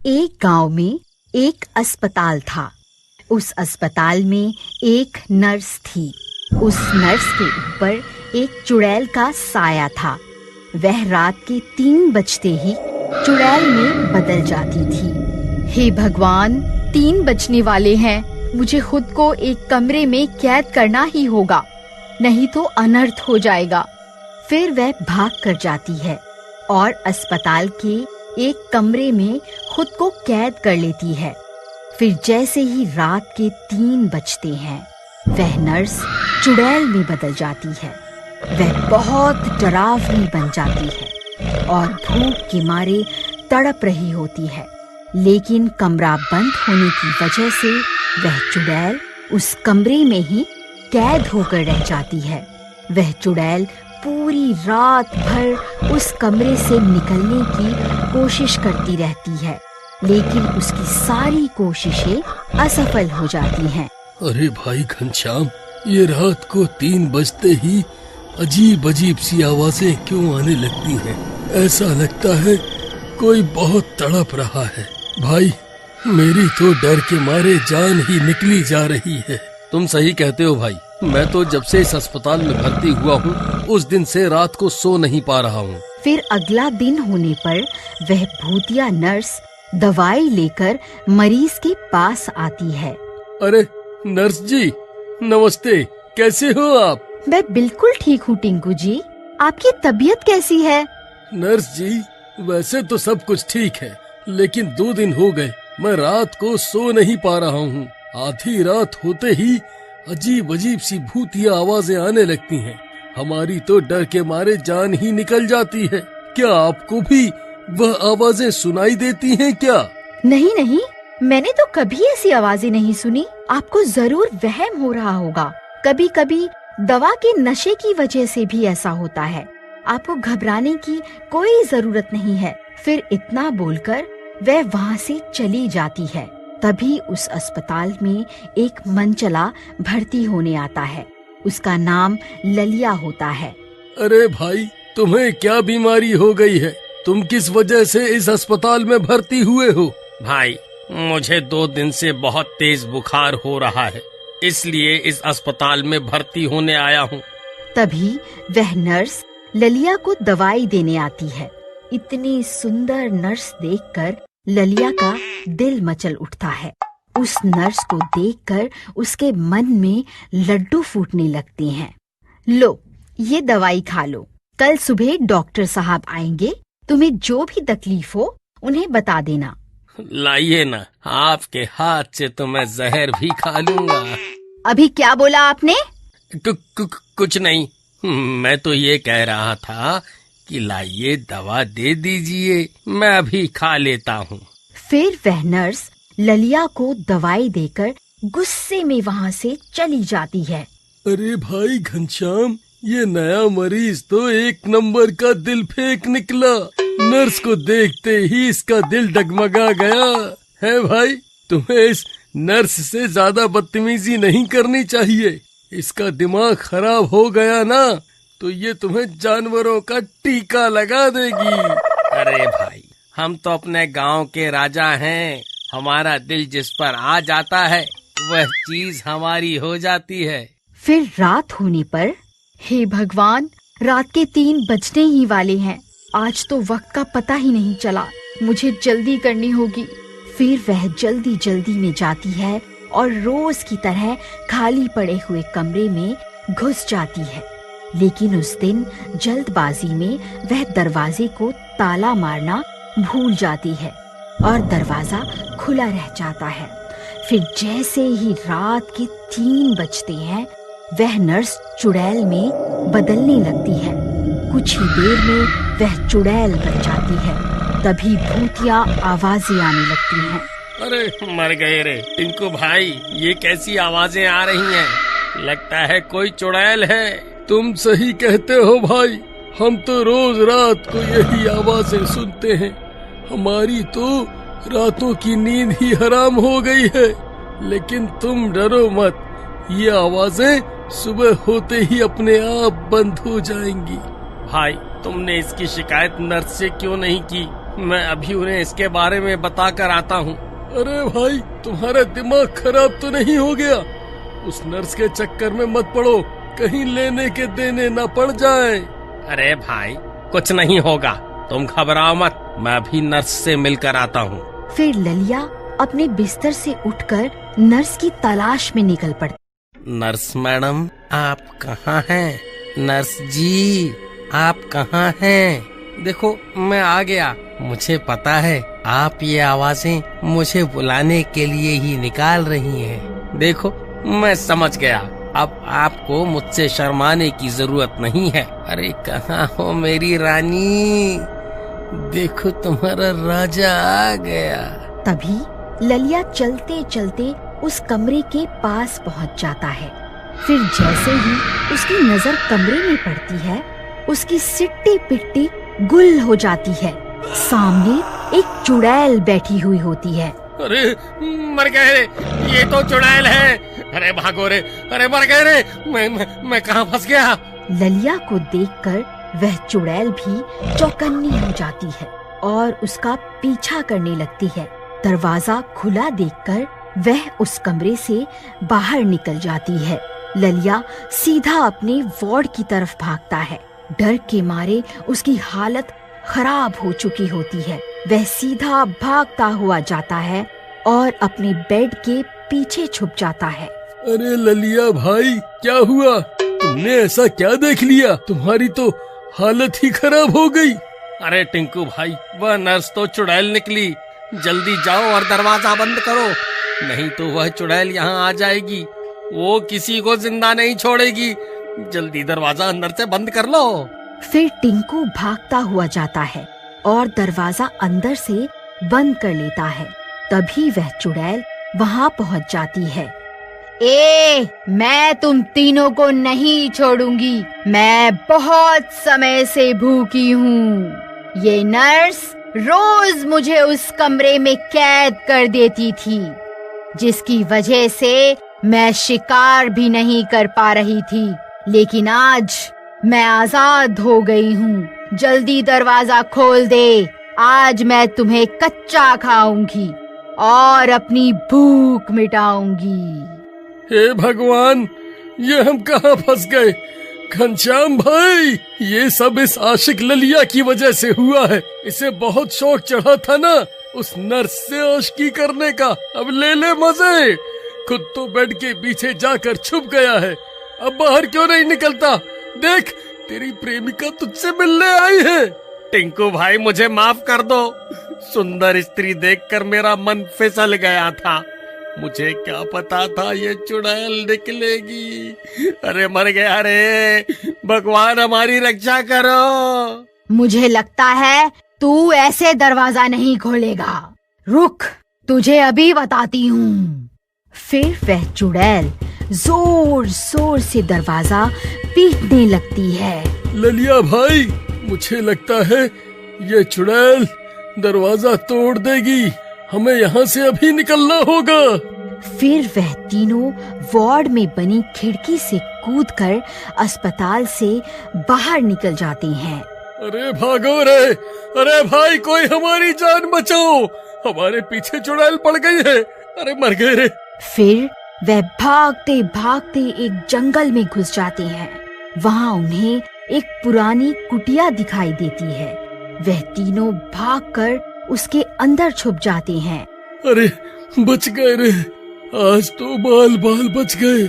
एक गांव में एक अस्पताल था। उस अस्पताल में एक नर्स थी। उस नर्स के ऊपर एक चुड़ैल का साया था। वह रात के 3 बजते ही चुड़ैल में बदल जाती थी। हे भगवान, 3 बजने वाले हैं। मुझे खुद को एक कमरे में कैद करना ही होगा, नहीं तो अनर्थ हो जाएगा। फिर वह भाग कर जाती है और अस्पताल के एक कमरे में खुद को कैद कर लेती है। फिर जैसे ही रात के 3 बजते हैं, वह नर्स चुड़ैल में बदल जाती है। वह बहुत डरावनी बन जाती है और भूख के मारे तड़प रही होती है। लेकिन कमरा बंद होने की वजह से वह चुड़ैल उस कमरे में ही कैद होकर रह जाती है। वह चुड़ैल पूरी रात भर उस कमरे से निकलने की कोशिश करती रहती है, लेकिन उसकी सारी कोशिशें असफल हो जाती हैं। अरे भाई घनश्याम, ये रात को 3 बजते ही अजीब अजीब सी आवाजें क्यों आने लगती हैं? ऐसा लगता है कोई बहुत तड़प रहा है। भाई, मेरी तो डर के मारे जान ही निकली जा रही है। तुम सही कहते हो भाई। मैं तो जब से इस अस्पताल में भर्ती हुआ हूँ, उस दिन से रात को सो नहीं पा रहा हूँ। फिर अगला दिन होने पर वह भूतिया नर्स दवाई लेकर मरीज के पास आती है। अरे नर्स जी, नमस्ते, कैसे हो आप? मैं बिल्कुल ठीक हूँ टिंकू जी। आपकी तबीयत कैसी है? नर्स जी, वैसे तो सब कुछ ठीक है, लेकिन 2 दिन हो गए मैं रात को सो नहीं पा रहा हूँ। आधी रात होते ही अजीब अजीब सी भूतिया आवाजें आने लगती हैं। हमारी तो डर के मारे जान ही निकल जाती है। क्या आपको भी वह आवाजें सुनाई देती हैं क्या? नहीं नहीं, मैंने तो कभी ऐसी आवाजें नहीं सुनी। आपको जरूर वहम हो रहा होगा। कभी कभी दवा के नशे की वजह से भी ऐसा होता है। आपको घबराने की कोई जरूरत नहीं है। फिर इतना बोलकर वह वहाँ से चली जाती है। तभी उस अस्पताल में एक मनचला भर्ती होने आता है। उसका नाम ललिया होता है। अरे भाई, तुम्हें क्या बीमारी हो गई है? तुम किस वजह से इस अस्पताल में भर्ती हुए हो? भाई, मुझे 2 दिन से बहुत तेज बुखार हो रहा है, इसलिए इस अस्पताल में भर्ती होने आया हूँ। तभी वह नर्स ललिया को दवाई देने आती है। इतनी सुंदर नर्स देखकर ललिया का दिल मचल उठता है। उस नर्स को देखकर उसके मन में लड्डू फूटने लगते हैं। लो, ये दवाई खा लो। कल सुबह डॉक्टर साहब आएंगे। तुम्हें जो भी तकलीफ हो उन्हें बता देना। लाइए ना, आपके हाथ से तो मैं जहर भी खा लूंगा। अभी क्या बोला आपने? कुछ नहीं, मैं तो ये कह रहा था कि लाइए दवा दे दीजिए, मैं अभी खा लेता हूँ। फिर वह नर्स ललिया को दवाई देकर गुस्से में वहाँ से चली जाती है। अरे भाई घनश्याम, ये नया मरीज तो 1 नंबर का दिल फेंक निकला। नर्स को देखते ही इसका दिल डगमगा गया है। भाई, तुम्हें इस नर्स से ज्यादा बदतमीजी नहीं करनी चाहिए। इसका दिमाग खराब हो गया ना, तो ये तुम्हें जानवरों का टीका लगा देगी। अरे भाई, हम तो अपने गांव के राजा हैं। हमारा दिल जिस पर आ जाता है वह चीज हमारी हो जाती है। फिर रात होने पर, हे भगवान, रात के 3 बजने ही वाले हैं। आज तो वक्त का पता ही नहीं चला। मुझे जल्दी करनी होगी। फिर वह जल्दी जल्दी में जाती है और रोज की तरह खाली पड़े हुए कमरे में घुस जाती है। लेकिन उस दिन जल्दबाजी में वह दरवाजे को ताला मारना भूल जाती है और दरवाजा खुला रह जाता है। फिर जैसे ही रात के 3 बजते हैं, वह नर्स चुड़ैल में बदलने लगती है। कुछ ही देर में वह चुड़ैल बन जाती है। तभी भूतिया आवाजें आने लगती हैं। अरे मर गए रे टिंकू भाई, ये कैसी आवाजें आ रही हैं? लगता है कोई चुड़ैल है। तुम सही कहते हो भाई, हम तो रोज रात को यही आवाजें सुनते हैं। हमारी तो रातों की नींद ही हराम हो गई है। लेकिन तुम डरो मत, ये आवाजें सुबह होते ही अपने आप बंद हो जाएंगी। भाई, तुमने इसकी शिकायत नर्स से क्यों नहीं की? मैं अभी उन्हें इसके बारे में बता कर आता हूँ। अरे भाई, तुम्हारा दिमाग खराब तो नहीं हो गया? उस नर्स के चक्कर में मत पड़ो, कहीं लेने के देने न पड़ जाए। अरे भाई, कुछ नहीं होगा, तुम घबराओ मत, मैं अभी नर्स से मिलकर आता हूँ। फिर ललिया अपने बिस्तर से उठकर नर्स की तलाश में निकल पड़ती। नर्स मैडम, आप कहाँ हैं? नर्स जी, आप कहाँ हैं? देखो, मैं आ गया। मुझे पता है आप ये आवाजें मुझे बुलाने के लिए ही निकाल रही हैं। देखो, मैं समझ गया, अब आपको मुझसे शर्माने की जरूरत नहीं है। अरे कहाँ हो मेरी रानी? देखो, तुम्हारा राजा आ गया। तभी ललिया चलते चलते उस कमरे के पास पहुंच जाता है। फिर जैसे ही उसकी नजर कमरे में पड़ती है, उसकी सिट्टी पिट्टी गुल हो जाती है। सामने एक चुड़ैल बैठी हुई होती है। अरे मर गए रे, ये तो चुड़ैल है। अरे भागो रे, अरे मर गए रे, मैं कहाँ फंस गया? ललिया को देखकर वह चुड़ैल भी चौकन्नी हो जाती है और उसका पीछा करने लगती है। दरवाजा खुला देखकर वह उस कमरे से बाहर निकल जाती है। ललिया सीधा अपने वार्ड की तरफ भागता है। डर के मारे उसकी हालत खराब हो चुकी होती है। वह सीधा भागता हुआ जाता है और अपने बेड के पीछे छुप जाता है। अरे ललिया भाई, क्या हुआ? तुमने ऐसा क्या देख लिया? तुम्हारी तो हालत ही खराब हो गई। अरे टिंकू भाई, वह नर्स तो चुड़ैल निकली। जल्दी जाओ और दरवाजा बंद करो, नहीं तो वह चुड़ैल यहाँ आ जाएगी। वो किसी को जिंदा नहीं छोड़ेगी। जल्दी दरवाजा अंदर से बंद कर लो। फिर टिंकू भागता हुआ जाता है और दरवाजा अंदर से बंद कर लेता है। तभी वह चुड़ैल वहाँ पहुँच जाती है। मैं तुम तीनों को नहीं छोड़ूंगी। मैं बहुत समय से भूखी हूँ। ये नर्स रोज मुझे उस कमरे में कैद कर देती थी, जिसकी वजह से मैं शिकार भी नहीं कर पा रही थी। लेकिन आज मैं आजाद हो गई हूँ। जल्दी दरवाजा खोल दे, आज मैं तुम्हें कच्चा खाऊंगी और अपनी भूख मिटाऊंगी। हे भगवान, ये हम कहाँ फंस गए? घनश्याम भाई, ये सब इस आशिक ललिया की वजह से हुआ है। इसे बहुत शौक चढ़ा था ना उस नर्स से आशिकी करने का। अब ले ले मजे। खुद तो बेड के पीछे जाकर छुप गया है, अब बाहर क्यों नहीं निकलता? देख, तेरी प्रेमिका तुझसे मिलने आई है। टिंकू भाई, मुझे माफ कर दो। सुंदर स्त्री देखकर मेरा मन फिसल गया था। मुझे क्या पता था ये चुड़ैल निकलेगी। अरे मर गया रे, भगवान हमारी रक्षा करो। मुझे लगता है तू ऐसे दरवाजा नहीं खोलेगा। रुक, तुझे अभी बताती हूँ। फिर वह चुड़ैल जोर जोर से दरवाजा पीटने लगती है। ललिया भाई, मुझे लगता है ये चुड़ैल दरवाजा तोड़ देगी। हमें यहाँ से अभी निकलना होगा। फिर वह तीनों वार्ड में बनी खिड़की से कूदकर अस्पताल से बाहर निकल जाते हैं। अरे भागो रे, अरे भाई, कोई हमारी जान बचाओ, हमारे पीछे चुड़ैल पड़ गई है। अरे मर गए रे। फिर वह भागते भागते एक जंगल में घुस जाते हैं। वहाँ उन्हें एक पुरानी कुटिया दिखाई देती है। वह तीनों भागकर उसके अंदर छुप जाते हैं। अरे बच गए रे, आज तो बाल बाल बच गए।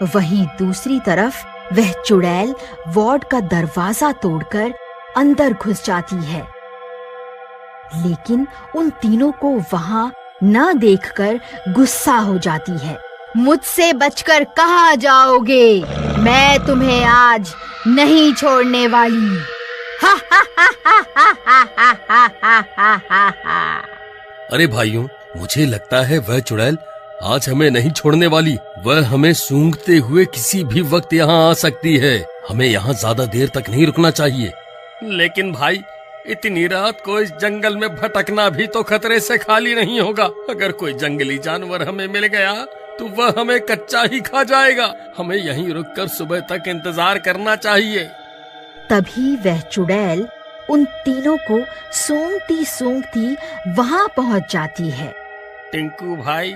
वहीं दूसरी तरफ वह चुड़ैल वार्ड का दरवाजा तोड़कर अंदर घुस जाती है, लेकिन उन तीनों को वहाँ न देखकर गुस्सा हो जाती है। मुझसे बचकर कहाँ जाओगे? मैं तुम्हें आज नहीं छोड़ने वाली। हा हा हा हा हा हा हा हा हा हा। अरे भाइयों, मुझे लगता है वह चुड़ैल आज हमें नहीं छोड़ने वाली। वह हमें सूंघते हुए किसी भी वक्त यहाँ आ सकती है। हमें यहाँ ज्यादा देर तक नहीं रुकना चाहिए। लेकिन भाई, इतनी रात को इस जंगल में भटकना भी तो खतरे से खाली नहीं होगा। अगर कोई जंगली जानवर हमें मिल गया तो वह हमें कच्चा ही खा जाएगा। हमें यहीं रुककर सुबह तक इंतजार करना चाहिए। तभी वह चुड़ैल उन तीनों को सूंघती सूंघती वहां पहुंच जाती है। टिंकू भाई,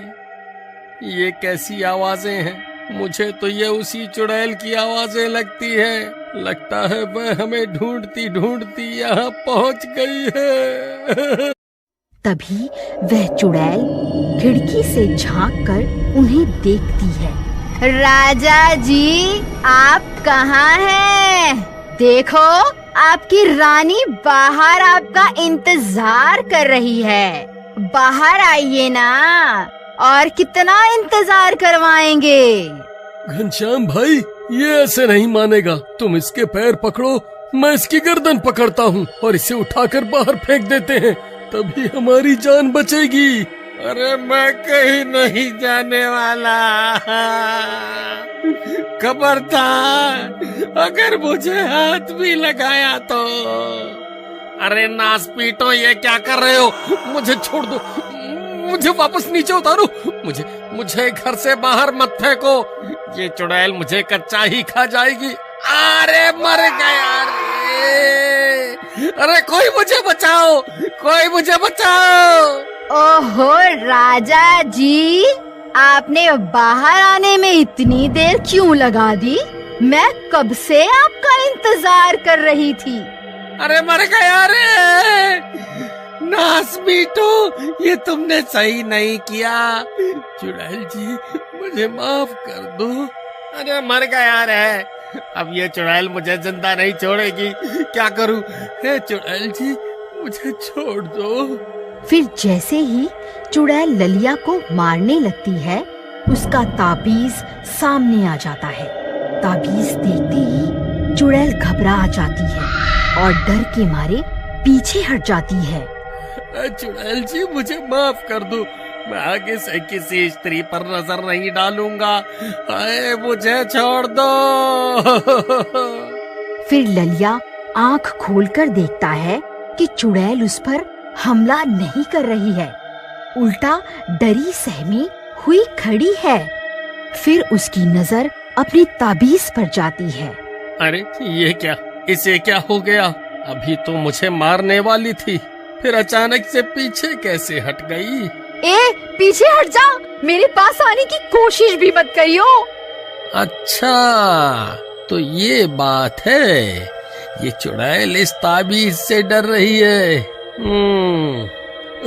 ये कैसी आवाजें हैं? मुझे तो ये उसी चुड़ैल की आवाजें लगती है। लगता है वह हमें ढूंढती ढूंढती यहाँ पहुंच गई है। तभी वह चुड़ैल खिड़की से झांककर उन्हें देखती है। राजा जी, आप कहाँ हैं? देखो, आपकी रानी बाहर आपका इंतजार कर रही है। बाहर आइए ना, और कितना इंतजार करवाएंगे? घनश्याम भाई, ये ऐसे नहीं मानेगा। तुम इसके पैर पकड़ो, मैं इसकी गर्दन पकड़ता हूँ और इसे उठाकर बाहर फेंक देते हैं, तभी हमारी जान बचेगी। अरे मैं कहीं नहीं जाने वाला। खबरदार, अगर मुझे हाथ भी लगाया तो। अरे नास पीटो, ये क्या कर रहे हो? मुझे छोड़ दो, मुझे वापस नीचे उतारो। मुझे घर से बाहर मत फेंको, ये चुड़ैल मुझे कच्चा ही खा जाएगी। अरे मर गया रे। अरे कोई मुझे बचाओ, कोई मुझे बचाओ। ओहो राजा जी, आपने बाहर आने में इतनी देर क्यों लगा दी? मैं कब से आपका इंतजार कर रही थी। अरे मर गया रे। नास बीटू, ये तुमने सही नहीं किया। चुड़ैल जी, मुझे माफ कर दो। अरे मर गया रे, अब ये चुड़ैल मुझे जिंदा नहीं छोड़ेगी। क्या करूं? हे चुड़ैल जी, मुझे छोड़ दो। फिर जैसे ही चुड़ैल ललिया को मारने लगती है, उसका ताबीज सामने आ जाता है। ताबीज देखते ही चुड़ैल घबरा जाती है और डर के मारे पीछे हट जाती है। चुड़ैल जी, मुझे माफ कर दो। मैं आगे से किसी स्त्री पर नजर नहीं डालूंगा। आए, मुझे छोड़ दो। फिर ललिया आंख खोलकर देखता है कि चुड़ैल उस पर हमला नहीं कर रही है, उल्टा डरी सहमी हुई खड़ी है। फिर उसकी नजर अपनी ताबीज पर जाती है। अरे ये क्या? इसे क्या हो गया? अभी तो मुझे मारने वाली थी, फिर अचानक से पीछे कैसे हट गई? ए, पीछे हट जा, मेरे पास आने की कोशिश भी मत करियो। अच्छा, तो ये बात है। ये चुड़ैल इस ताबीज से डर रही है।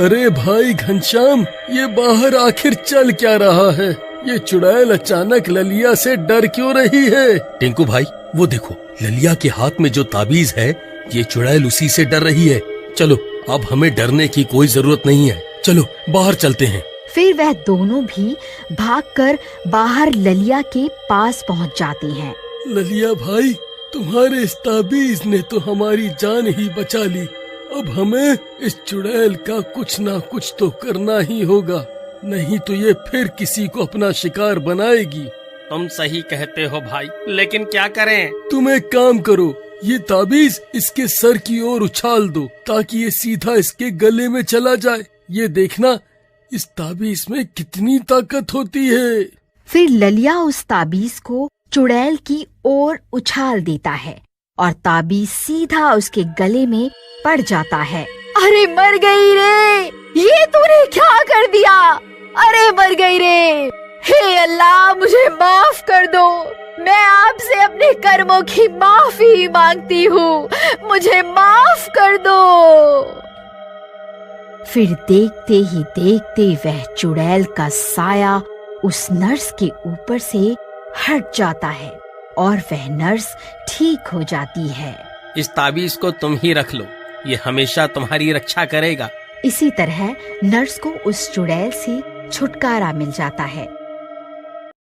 अरे भाई घनश्याम, ये बाहर आखिर चल क्या रहा है? ये चुड़ैल अचानक ललिया से डर क्यों रही है? टिंकू भाई, वो देखो, ललिया के हाथ में जो ताबीज है, ये चुड़ैल उसी से डर रही है। चलो, अब हमें डरने की कोई जरूरत नहीं है। चलो बाहर चलते हैं। फिर वह दोनों भी भागकर बाहर ललिया के पास पहुंच जाते हैं। ललिया भाई, तुम्हारे इस ताबीज ने तो हमारी जान ही बचा ली। अब हमें इस चुड़ैल का कुछ ना कुछ तो करना ही होगा, नहीं तो ये फिर किसी को अपना शिकार बनाएगी। तुम सही कहते हो भाई, लेकिन क्या करें? तुम एक काम करो, ये ताबीज इसके सर की ओर उछाल दो ताकि ये सीधा इसके गले में चला जाए। ये देखना, इस ताबीज में कितनी ताकत होती है। फिर ललिया उस ताबीज को चुड़ैल की ओर उछाल देता है और ताबीज सीधा उसके गले में पड़ जाता है। अरे मर गई रे, ये तूने क्या कर दिया? अरे मर गई रे। हे अल्लाह, मुझे माफ कर दो। मैं आपसे अपने कर्मों की माफी मांगती हूँ, मुझे माफ कर दो। फिर देखते ही देखते वह चुड़ैल का साया उस नर्स के ऊपर से हट जाता है और वह नर्स ठीक हो जाती है। इस ताबीज को तुम ही रख लो, ये हमेशा तुम्हारी रक्षा करेगा। इसी तरह नर्स को उस चुड़ैल से छुटकारा मिल जाता है